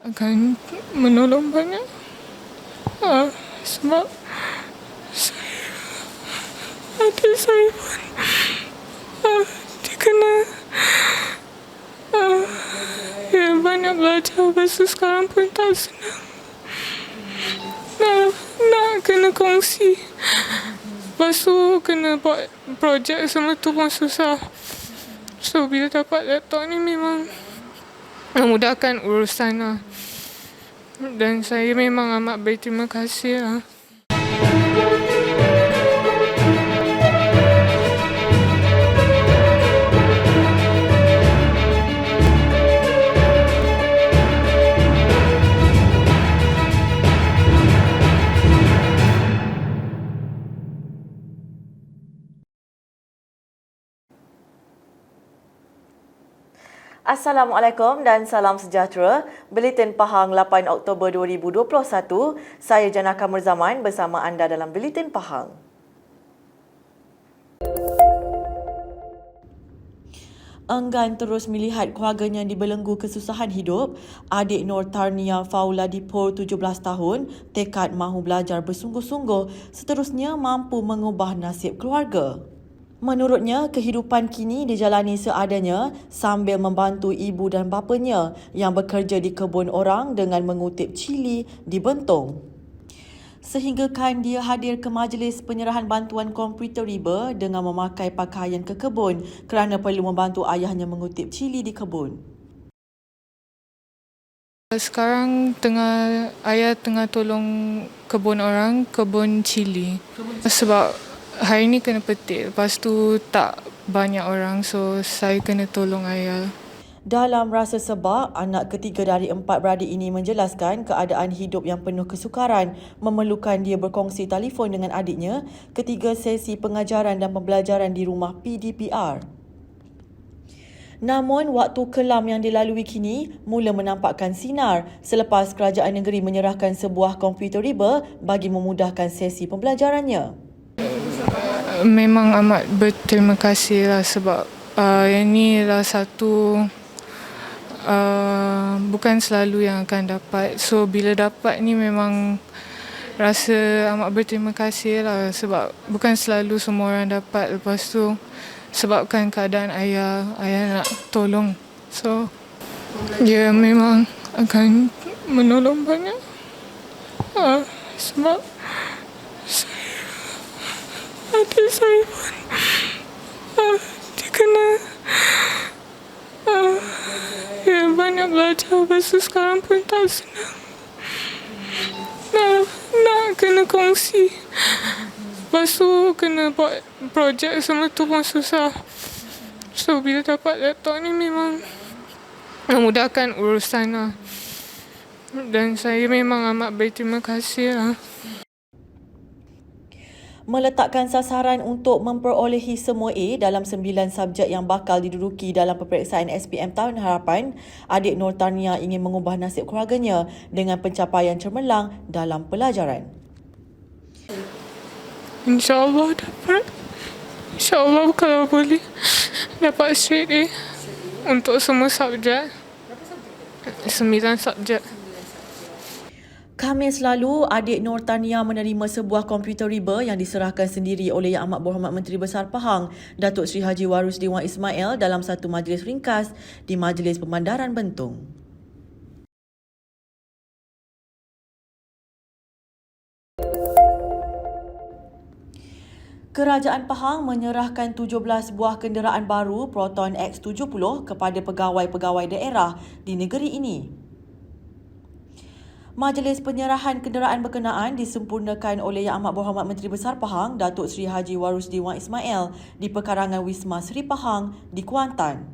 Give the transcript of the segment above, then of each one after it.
akan menolong banyak. Sebab adik saya pun dia kena dia banyak belajar, lepas tu sekarang pun tak senang. Nak kena kongsi, lepas tu kena buat projek semua tu pun susah. So bila dapat laptop ni memang memudahkan urusan lah. Dan saya memang amat berterima kasih lah. Assalamualaikum dan salam sejahtera. Buletin Pahang 8 Oktober 2021. Saya Janaka Murzaman bersama anda dalam Buletin Pahang. Enggan terus melihat keluarganya dibelenggu kesusahan hidup, adik Nur Tarnia Faula Dipur 17 tahun tekad mahu belajar bersungguh-sungguh seterusnya mampu mengubah nasib keluarga. Menurutnya, kehidupan kini dijalani seadanya sambil membantu ibu dan bapanya yang bekerja di kebun orang dengan mengutip cili di Bentong. Sehinggakan dia hadir ke majlis penyerahan bantuan komputer riba dengan memakai pakaian ke kebun kerana perlu membantu ayahnya mengutip cili di kebun. Sekarang ayah tengah tolong kebun orang, kebun cili. Sebab hari ni kena petik, lepas tu tak banyak orang, so saya kena tolong ayah. Dalam rasa sebab, anak ketiga dari 4 beradik ini menjelaskan keadaan hidup yang penuh kesukaran memerlukan dia berkongsi telefon dengan adiknya ketika sesi pengajaran dan pembelajaran di rumah PDPR. Namun, waktu kelam yang dilalui kini mula menampakkan sinar selepas kerajaan negeri menyerahkan sebuah komputer riba bagi memudahkan sesi pembelajarannya. Memang amat berterima kasih lah sebab yang ni lah satu bukan selalu yang akan dapat. So bila dapat ni memang rasa amat berterima kasih lah sebab bukan selalu semua orang dapat. Lepas tu sebabkan keadaan ayah nak tolong. So dia memang akan menolong banyak. Sebab adik saya pun dia kena dia banyak belajar, lepas tu sekarang pun tak senang. Nak kena kongsi, lepas tu kena buat projek semua tu pun susah. So bila dapat laptop ni memang memudahkan urusan lah. Dan saya memang amat berterima kasih lah. Meletakkan sasaran untuk memperolehi semua A dalam 9 subjek yang bakal diduduki dalam peperiksaan SPM Tahun Harapan, adik Nur Tarnia ingin mengubah nasib keluarganya dengan pencapaian cemerlang dalam pelajaran. InsyaAllah dapat. InsyaAllah kalau boleh dapat straight A untuk semua subjek. 9 subjek. Khamis lalu, adik Nur Tarnia menerima sebuah komputer riba yang diserahkan sendiri oleh Yang Amat Berhormat Menteri Besar Pahang, Datuk Seri Haji Warus Dewan Ismail dalam satu majlis ringkas di Majlis Pemandaran Bentong. Kerajaan Pahang menyerahkan 17 buah kenderaan baru Proton X70 kepada pegawai-pegawai daerah di negeri ini. Majlis penyerahan kenderaan berkenaan disempurnakan oleh Yang Amat Berhormat Menteri Besar Pahang, Datuk Seri Haji Warus Dewan Ismail di Pekarangan Wisma Seri Pahang di Kuantan.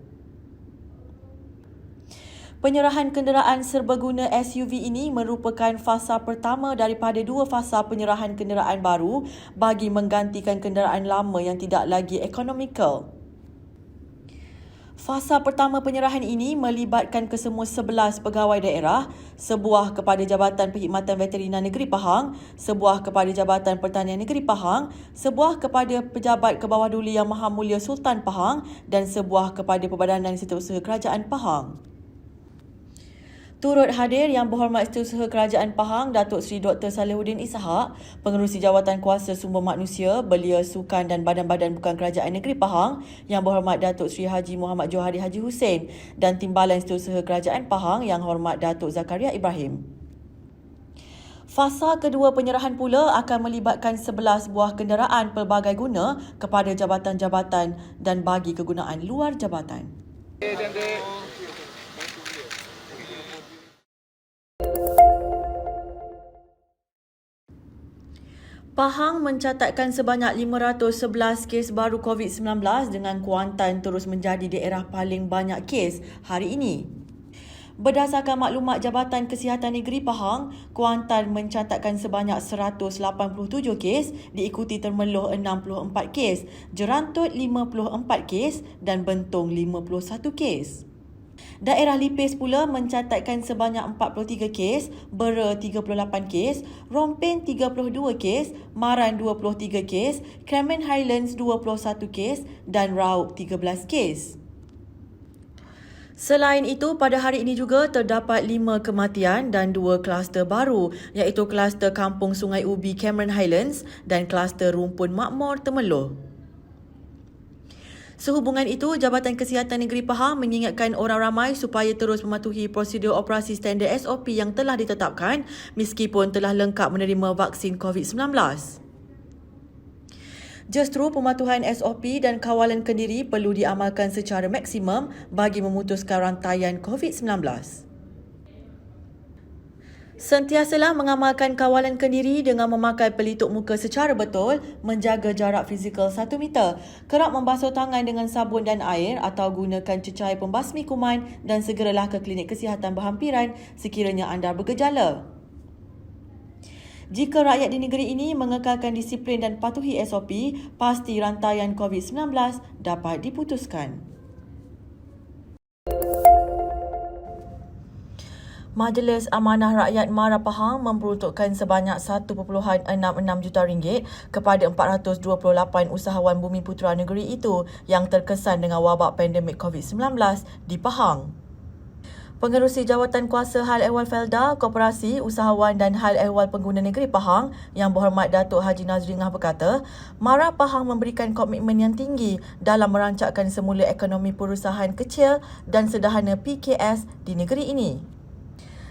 Penyerahan kenderaan serbaguna SUV ini merupakan fasa pertama daripada 2 fasa penyerahan kenderaan baru bagi menggantikan kenderaan lama yang tidak lagi ekonomikal. Fasa pertama penyerahan ini melibatkan kesemua 11 pegawai daerah, sebuah kepada Jabatan Perkhidmatan Veterina Negeri Pahang, sebuah kepada Jabatan Pertanian Negeri Pahang, sebuah kepada Pejabat Kebawah Duli Yang Maha Mulia Sultan Pahang dan sebuah kepada Perbadanan Setiausaha Kerajaan Pahang. Turut hadir Yang Berhormat Setiausaha Kerajaan Pahang Datuk Seri Dr. Salihuddin Ishak, Pengerusi Jawatan Kuasa Sumber Manusia, Belia Sukan dan Badan-Badan Bukan Kerajaan Negeri Pahang, Yang Berhormat Datuk Seri Haji Muhammad Johari Haji Hussein dan Timbalan Setiausaha Kerajaan Pahang Yang Hormat Datuk Zakaria Ibrahim. Fasa kedua penyerahan pula akan melibatkan 11 buah kenderaan pelbagai guna kepada jabatan-jabatan dan bagi kegunaan luar jabatan. Pahang mencatatkan sebanyak 511 kes baru COVID-19 dengan Kuantan terus menjadi daerah paling banyak kes hari ini. Berdasarkan maklumat Jabatan Kesihatan Negeri Pahang, Kuantan mencatatkan sebanyak 187 kes, diikuti Temerloh 64 kes, Jerantut 54 kes dan Bentong 51 kes. Daerah Lipis pula mencatatkan sebanyak 43 kes, Bera 38 kes, Rompin 32 kes, Maran 23 kes, Cameron Highlands 21 kes dan Raub 13 kes. Selain itu, pada hari ini juga terdapat 5 kematian dan 2 kluster baru, iaitu kluster Kampung Sungai Ubi Cameron Highlands dan kluster Rumpun Makmur Temerloh. Sehubungan itu, Jabatan Kesihatan Negeri Pahang mengingatkan orang ramai supaya terus mematuhi prosedur operasi standard SOP yang telah ditetapkan meskipun telah lengkap menerima vaksin COVID-19. Justru pematuhan SOP dan kawalan kendiri perlu diamalkan secara maksimum bagi memutuskan rantaian COVID-19. Sentiasalah mengamalkan kawalan kendiri dengan memakai pelitup muka secara betul, menjaga jarak fizikal 1 meter, kerap membasuh tangan dengan sabun dan air atau gunakan cecair pembasmi kuman dan segeralah ke klinik kesihatan berhampiran sekiranya anda bergejala. Jika rakyat di negeri ini mengekalkan disiplin dan patuhi SOP, pasti rantaian COVID-19 dapat diputuskan. Majlis Amanah Rakyat MARA Pahang memperuntukkan sebanyak 1.66 juta ringgit kepada 428 usahawan Bumi Putera negeri itu yang terkesan dengan wabak pandemik COVID-19 di Pahang. Pengerusi Jawatan Kuasa Hal Ehwal Felda, Koperasi, Usahawan dan Hal Ehwal Pengguna Negeri Pahang Yang Berhormat Datuk Haji Nazri Ngah berkata, MARA Pahang memberikan komitmen yang tinggi dalam merancangkan semula ekonomi perusahaan kecil dan sederhana PKS di negeri ini.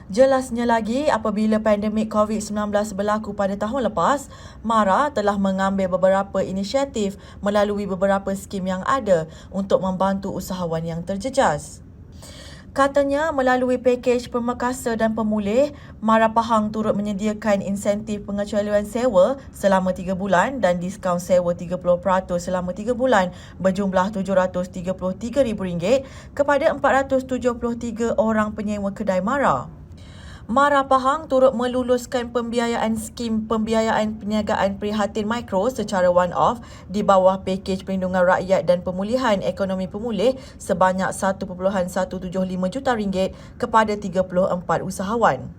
Jelasnya lagi, apabila pandemik COVID-19 berlaku pada tahun lepas, MARA telah mengambil beberapa inisiatif melalui beberapa skim yang ada untuk membantu usahawan yang terjejas. Katanya, melalui pakej permekasa dan pemulih, MARA Pahang turut menyediakan insentif pengecualian sewa selama 3 bulan dan diskaun sewa 30% selama 3 bulan berjumlah RM733,000 kepada 473 orang penyewa kedai MARA. MARA Pahang turut meluluskan pembiayaan skim pembiayaan perniagaan prihatin mikro secara one-off di bawah pakej perlindungan rakyat dan pemulihan ekonomi pemulih sebanyak RM1.175 juta kepada 34 usahawan.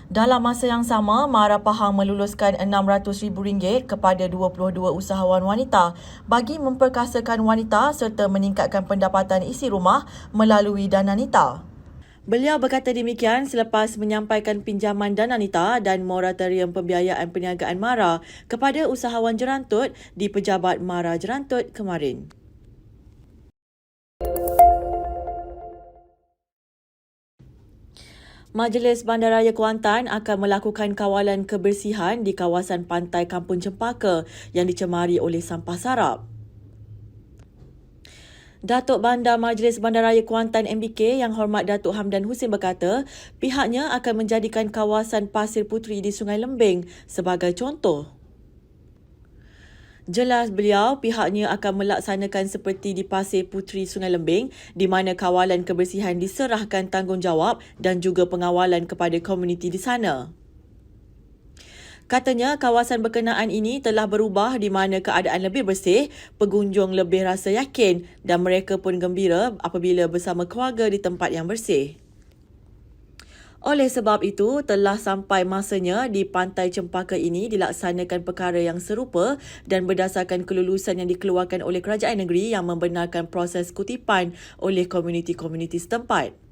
Dalam masa yang sama, MARA Pahang meluluskan RM600,000 kepada 22 usahawan wanita bagi memperkasakan wanita serta meningkatkan pendapatan isi rumah melalui Dana Nita. Beliau berkata demikian selepas menyampaikan pinjaman Dana Nita dan moratorium pembiayaan perniagaan MARA kepada usahawan Jerantut di Pejabat MARA Jerantut kemarin. Majlis Bandaraya Kuantan akan melakukan kawalan kebersihan di kawasan pantai Kampung Cempaka yang dicemari oleh sampah sarap. Datuk Bandar Majlis Bandaraya Kuantan MBK Yang Hormat Datuk Hamdan Husin berkata, pihaknya akan menjadikan kawasan Pasir Puteri di Sungai Lembing sebagai contoh. Jelas beliau, pihaknya akan melaksanakan seperti di Pasir Puteri Sungai Lembing di mana kawalan kebersihan diserahkan tanggungjawab dan juga pengawalan kepada komuniti di sana. Katanya kawasan berkenaan ini telah berubah di mana keadaan lebih bersih, pengunjung lebih rasa yakin dan mereka pun gembira apabila bersama keluarga di tempat yang bersih. Oleh sebab itu, telah sampai masanya di Pantai Cempaka ini dilaksanakan perkara yang serupa dan berdasarkan kelulusan yang dikeluarkan oleh kerajaan negeri yang membenarkan proses kutipan oleh komuniti-komuniti setempat.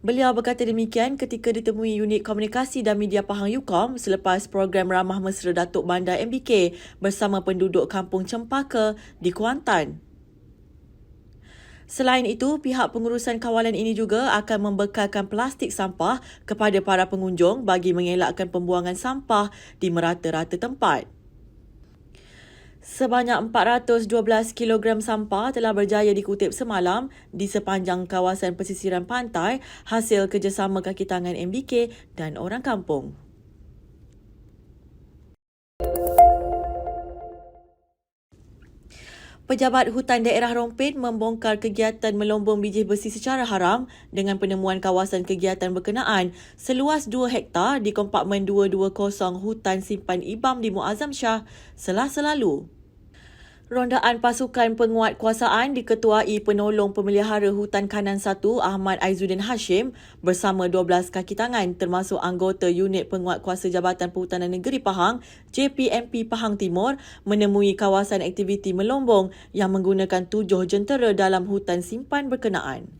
Beliau berkata demikian ketika ditemui Unit Komunikasi dan Media Pahang UKOM selepas program Ramah Mesra Datuk Bandar MBK bersama penduduk Kampung Cempaka di Kuantan. Selain itu, pihak pengurusan kawalan ini juga akan membekalkan plastik sampah kepada para pengunjung bagi mengelakkan pembuangan sampah di merata-rata tempat. Sebanyak 412 kilogram sampah telah berjaya dikutip semalam di sepanjang kawasan pesisiran pantai hasil kerjasama kaki tangan MBK dan orang kampung. Pejabat Hutan Daerah Rompin membongkar kegiatan melombong biji besi secara haram dengan penemuan kawasan kegiatan berkenaan seluas 2 hektar di kompartmen 220 Hutan Simpan Ibam di Muazzam Shah Selasa lalu. Rondaan pasukan penguat kuasaan diketuai penolong pemelihara Hutan Kanan 1 Ahmad Aizuddin Hashim bersama 12 kaki tangan termasuk anggota Unit Penguat Kuasa Jabatan Perhutanan Negeri Pahang JPMP Pahang Timur menemui kawasan aktiviti melombong yang menggunakan 7 jentera dalam hutan simpan berkenaan.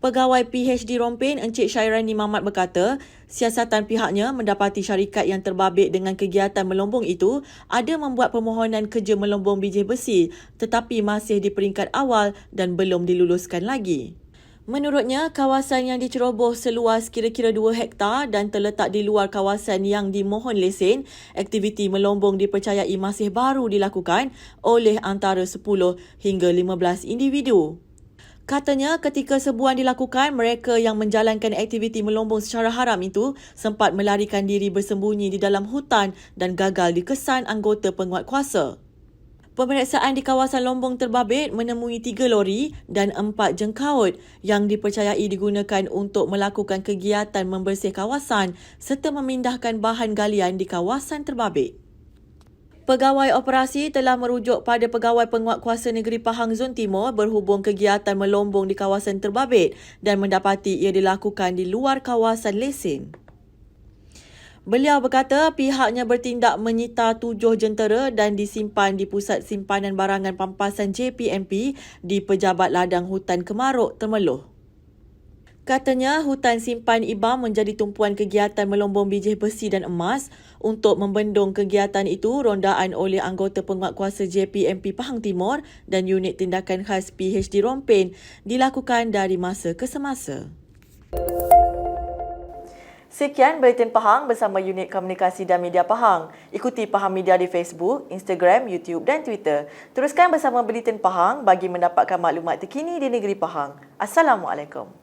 Pegawai PHD Rompin Encik Syairani Mamat berkata, siasatan pihaknya mendapati syarikat yang terbabit dengan kegiatan melombong itu ada membuat permohonan kerja melombong biji besi tetapi masih di peringkat awal dan belum diluluskan lagi. Menurutnya, kawasan yang diceroboh seluas kira-kira 2 hektar dan terletak di luar kawasan yang dimohon lesen, aktiviti melombong dipercayai masih baru dilakukan oleh antara 10 hingga 15 individu. Katanya ketika serbuan dilakukan, mereka yang menjalankan aktiviti melombong secara haram itu sempat melarikan diri bersembunyi di dalam hutan dan gagal dikesan anggota penguat kuasa. Pemeriksaan di kawasan lombong terbabit menemui 3 lori dan 4 jengkaut yang dipercayai digunakan untuk melakukan kegiatan membersih kawasan serta memindahkan bahan galian di kawasan terbabit. Pegawai operasi telah merujuk pada Pegawai Penguat Kuasa Negeri Pahang Zon Timur berhubung kegiatan melombong di kawasan terbabit dan mendapati ia dilakukan di luar kawasan lesen. Beliau berkata pihaknya bertindak menyita 7 jentera dan disimpan di Pusat Simpanan Barangan Pampasan JPMP di Pejabat Ladang Hutan Kemaruk, Temerloh. Katanya, hutan simpan Ibam menjadi tumpuan kegiatan melombong biji besi dan emas. Untuk membendung kegiatan itu, rondaan oleh anggota penguat kuasa JPMP Pahang Timur dan unit tindakan khas PHD Rompin dilakukan dari masa ke semasa. Sekian Buletin Pahang bersama Unit Komunikasi dan Media Pahang. Ikuti Pahang Media di Facebook, Instagram, YouTube dan Twitter. Teruskan bersama Buletin Pahang bagi mendapatkan maklumat terkini di negeri Pahang. Assalamualaikum.